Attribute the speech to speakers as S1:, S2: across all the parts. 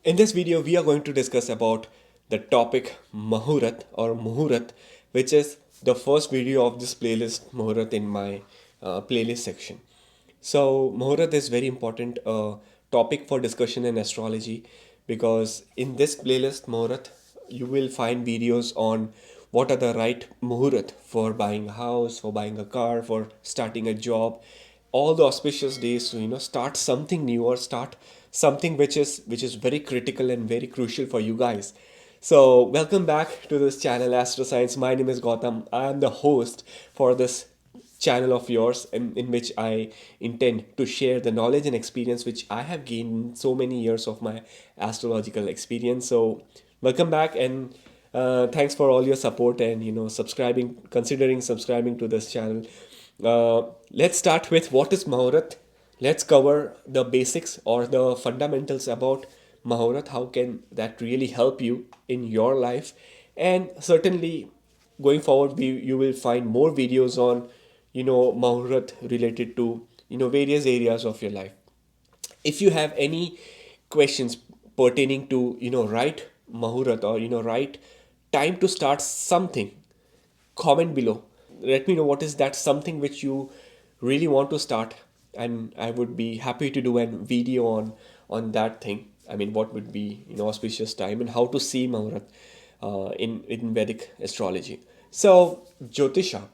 S1: In this video, we are going to discuss about the topic Muhurat or Muhurat, which is the first video of this playlist Muhurat in my playlist section. So Muhurat is very important topic for discussion in astrology because in this playlist Muhurat, you will find videos on what are the right Muhurat for buying a house, for buying a car, for starting a job, all the auspicious days to start something new or start something which is very critical and very crucial for you guys. So welcome back to this channel Astro Science. My name is Gautam. I am the host for this channel of yours in which I intend to share the knowledge and experience which I have gained in so many years of my astrological experience. So welcome back, and thanks for all your support and subscribing, considering subscribing to this channel. Let's start with what is Muhurat. Let's cover the basics or the fundamentals about Muhurat. How can that really help you in your life? And certainly, going forward, you will find more videos on Muhurat related to various areas of your life. If you have any questions pertaining to right Muhurat or right time to start something, comment below. Let me know what is that something which you really want to start, and I would be happy to do a video on that thing. I mean, what would be auspicious time and how to see Muhurat in Vedic astrology. So Jyotisha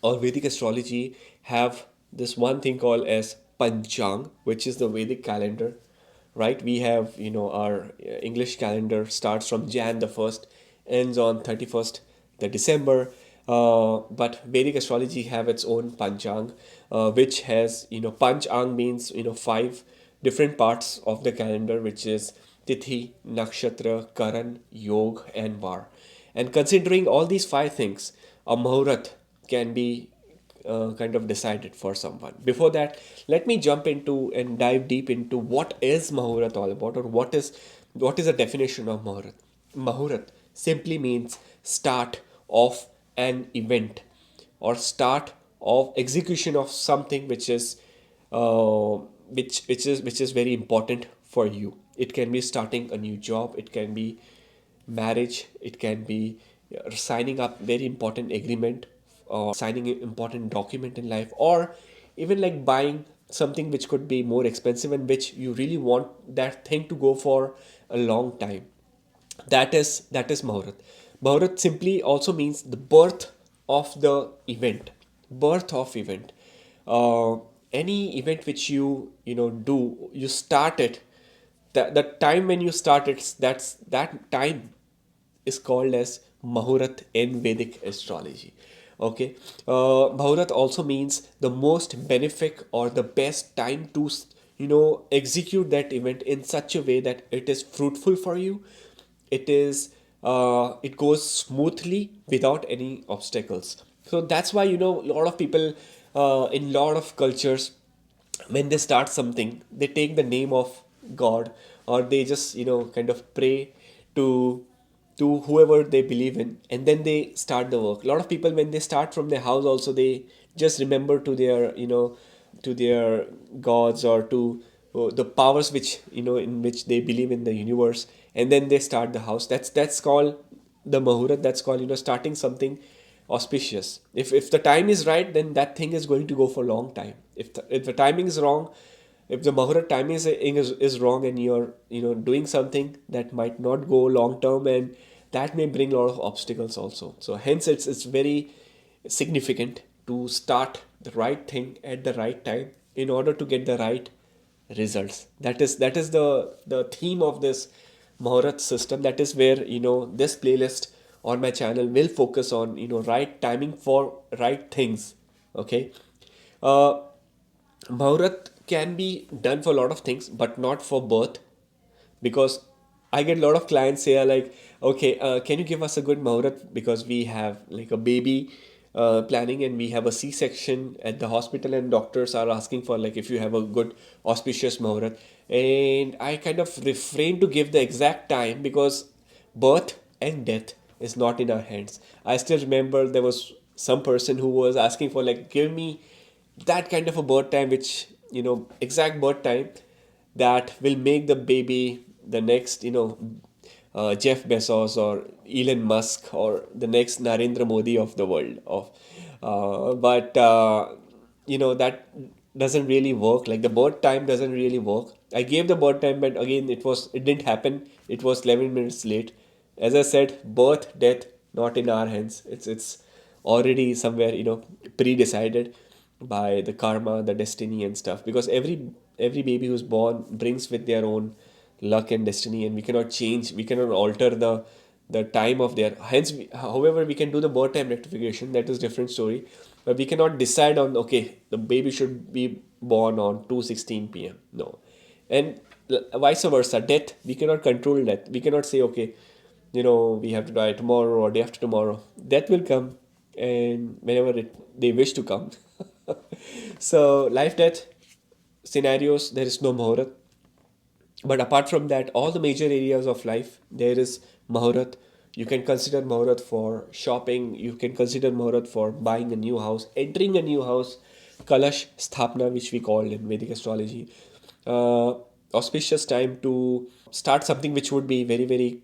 S1: or Vedic astrology have this one thing called as Panchang, which is the Vedic calendar, right? We have, our English calendar starts from Jan the 1st, ends on 31st the December. But Vedic astrology have its own Panchang, which has, Panchang means, five different parts of the calendar, which is Tithi, Nakshatra, Karan, Yog, and Var. And considering all these five things, a Muhurat can be kind of decided for someone. Before that, let me jump into and dive deep into what is Muhurat all about, or what is the definition of Muhurat. Muhurat simply means start of an event or start of execution of something which is which is very important for you. It can be starting a new job, it can be marriage, it can be signing up very important agreement or signing an important document in life, or even like buying something which could be more expensive and which you really want that thing to go for a long time. That is Muhurat. Muhurat simply also means the birth of the event, birth of event. Uh, any event which you do, you start it. The time when you start it, that time is called as Muhurat in Vedic astrology. Okay, Muhurat also means the most benefic or the best time to execute that event in such a way that it is fruitful for you. It goes smoothly without any obstacles. So that's why a lot of people in lot of cultures, when they start something, they take the name of God, or they just kind of pray to whoever they believe in, and then they start the work. A lot of people, when they start from their house also, they just remember to their to their gods, or to the powers which in which they believe in the universe, and then they start the house. That's called the Muhurat. That's called starting something auspicious. If the time is right, then that thing is going to go for a long time. If the timing is wrong, if the Muhurat timing is wrong, and you're doing something that might not go long term, and that may bring a lot of obstacles also. So hence it's very significant to start the right thing at the right time in order to get the right results. That is the theme of this Muhurat system. That is where this playlist on my channel will focus on right timing for right things. Okay. uh, Muhurat can be done for a lot of things, but not for birth, because I get a lot of clients say like, okay, can you give us a good Muhurat because we have like a baby planning, and we have a C-section at the hospital, and doctors are asking for like if you have a good auspicious Muhurat, and I kind of refrain to give the exact time because birth and death is not in our hands. I still remember there was some person who was asking for like, give me that kind of a birth time, which exact birth time that will make the baby the next, Jeff Bezos or Elon Musk or the next Narendra Modi of the world. But that doesn't really work. Like the birth time doesn't really work. I gave the birth time, but again, it didn't happen. It was 11 minutes late. As I said, birth, death, not in our hands. It's already somewhere, pre-decided by the karma, the destiny and stuff. Because every baby who's born brings with their own luck and destiny, and we cannot change, we cannot alter the time of their. Hence, however, we can do the birth time rectification. That is different story, but we cannot decide on, okay, the baby should be born on 2:16 p.m. No, and vice versa. Death, we cannot control death. We cannot say, okay, we have to die tomorrow or day after tomorrow. Death will come, and whenever they wish to come. So life death scenarios, there is no Muhurat. But apart from that, all the major areas of life, there is Muhurat. You can consider Muhurat for shopping. You can consider Muhurat for buying a new house, entering a new house, Kalash Sthapna, which we call in Vedic astrology. Uh, Auspicious time to start something which would be very, very,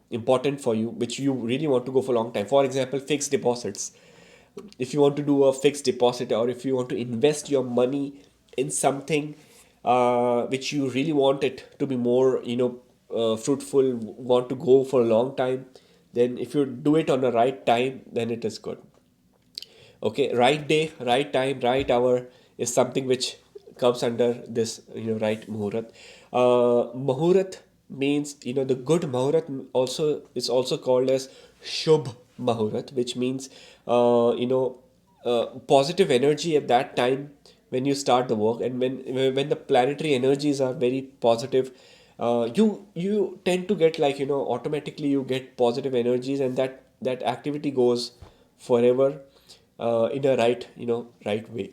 S1: important for you, which you really want to go for a long time. For example, fixed deposits. If you want to do a fixed deposit, or if you want to invest your money in something which you really want it to be more, fruitful, want to go for a long time, then if you do it on the right time, then it is good. Okay, right day, right time, right hour is something which comes under this, right Muhurat. Muhurat means, the good Muhurat also is also called as Shubh Muhurat, which means, positive energy at that time when you start the work, and when the planetary energies are very positive, you tend to get, like, automatically you get positive energies, and that activity goes forever in a right way.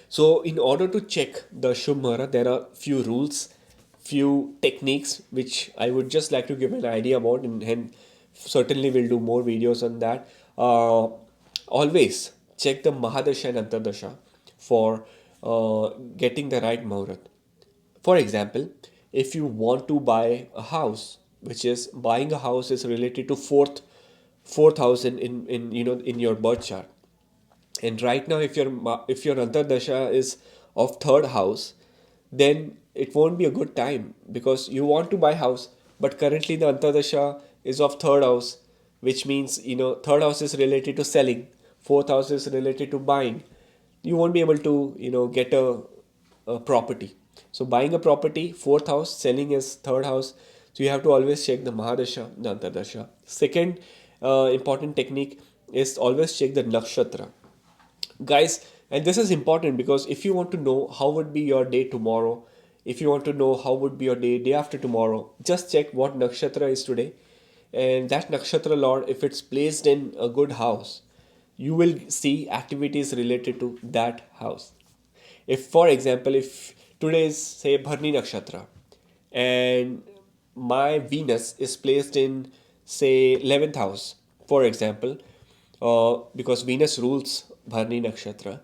S1: So in order to check the Shubh Muhurat, there are few rules, few techniques which I would just like to give an idea about, and certainly we'll do more videos on that. Always check the Mahadasha and Antardasha for getting the right Muhurat. For example, if you want to buy a house, which is buying a house is related to fourth house in your birth chart. And right now, if your Antardasha is of third house, then it won't be a good time, because you want to buy house, but currently the Antardasha is of third house, which means, third house is related to selling, fourth house is related to buying. You won't be able to, get a property. So buying a property, fourth house, selling is third house. So you have to always check the Mahadasha, the Antardasha. Second important technique is always check the nakshatra, guys. And this is important, because if you want to know how would be your day tomorrow, if you want to know how would be your day after tomorrow, just check what nakshatra is today. And that nakshatra lord, if it's placed in a good house, you will see activities related to that house. If, for example, if today is, say, Bharni nakshatra, and my Venus is placed in, say, 11th house, for example, because Venus rules Bharni nakshatra.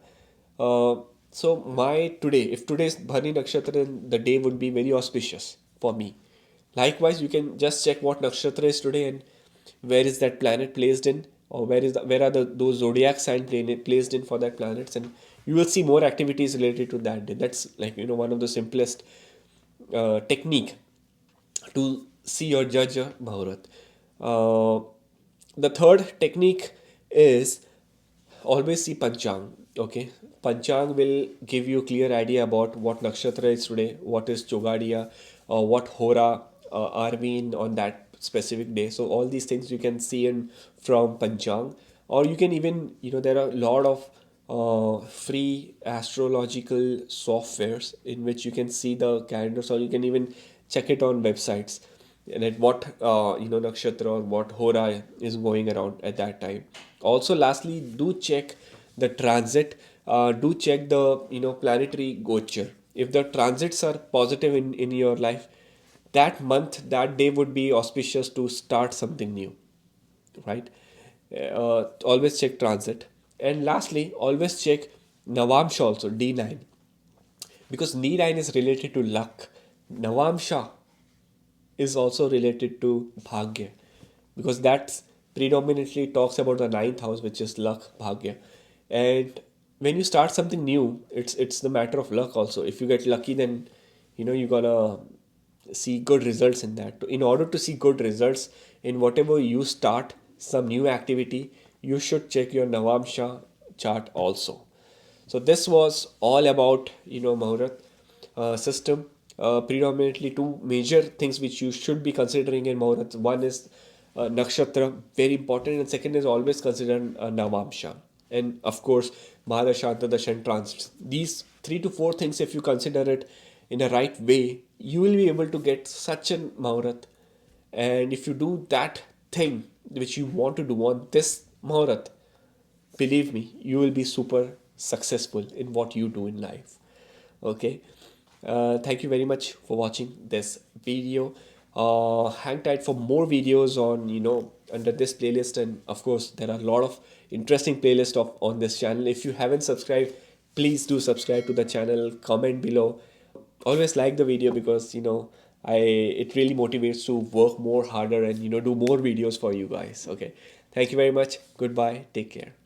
S1: So my today, if today is Bharni nakshatra, then the day would be very auspicious for me. Likewise, you can just check what nakshatra is today, and where is that planet placed in, or where are those zodiac sign placed in for that planets, and you will see more activities related to that day. That's, like, one of the simplest technique to see or judge a Muhurat. Uh, the third technique is always see Panchang. Okay, Panchang will give you clear idea about what nakshatra is today, what is Chogadiya, what Hora are we in on that specific day. So all these things you can see in from Panchang, or you can even, there are a lot of free astrological softwares in which you can see the calendars, or you can even check it on websites, and at what nakshatra or what hora is going around at that time. Also, lastly, do check the transit. Do check the planetary gochar. If the transits are positive in your life, that month, that day would be auspicious to start something new, right? Always check transit. And lastly, always check Navamsha also, D9, because D9 is related to luck. Navamsha is also related to bhagya, because that's predominantly talks about the ninth house, which is luck, bhagya. And when you start something new, it's the matter of luck also. If you get lucky, then you're gonna see good results in that. In order to see good results in whatever you start, some new activity, you should check your Navamsha chart also. So this was all about Muhurat system. Predominantly two major things which you should be considering in Muhurat. One is nakshatra, very important, and second is always consider Navamsha. And of course, Mahadashanta, Dashan transits. These 3 to 4 things, if you consider it in a right way, you will be able to get such an Muhurat. And if you do that thing which you want to do on this Muhurat, believe me, you will be super successful in what you do in life. Okay. Thank you very much for watching this video. Hang tight for more videos on under this playlist, and of course there are a lot of interesting playlists of on this channel. If you haven't subscribed, please do subscribe to the channel. Comment below. Always like the video, because I it really motivates to work more harder and do more videos for you guys. Okay. Thank you very much. Goodbye. Take care.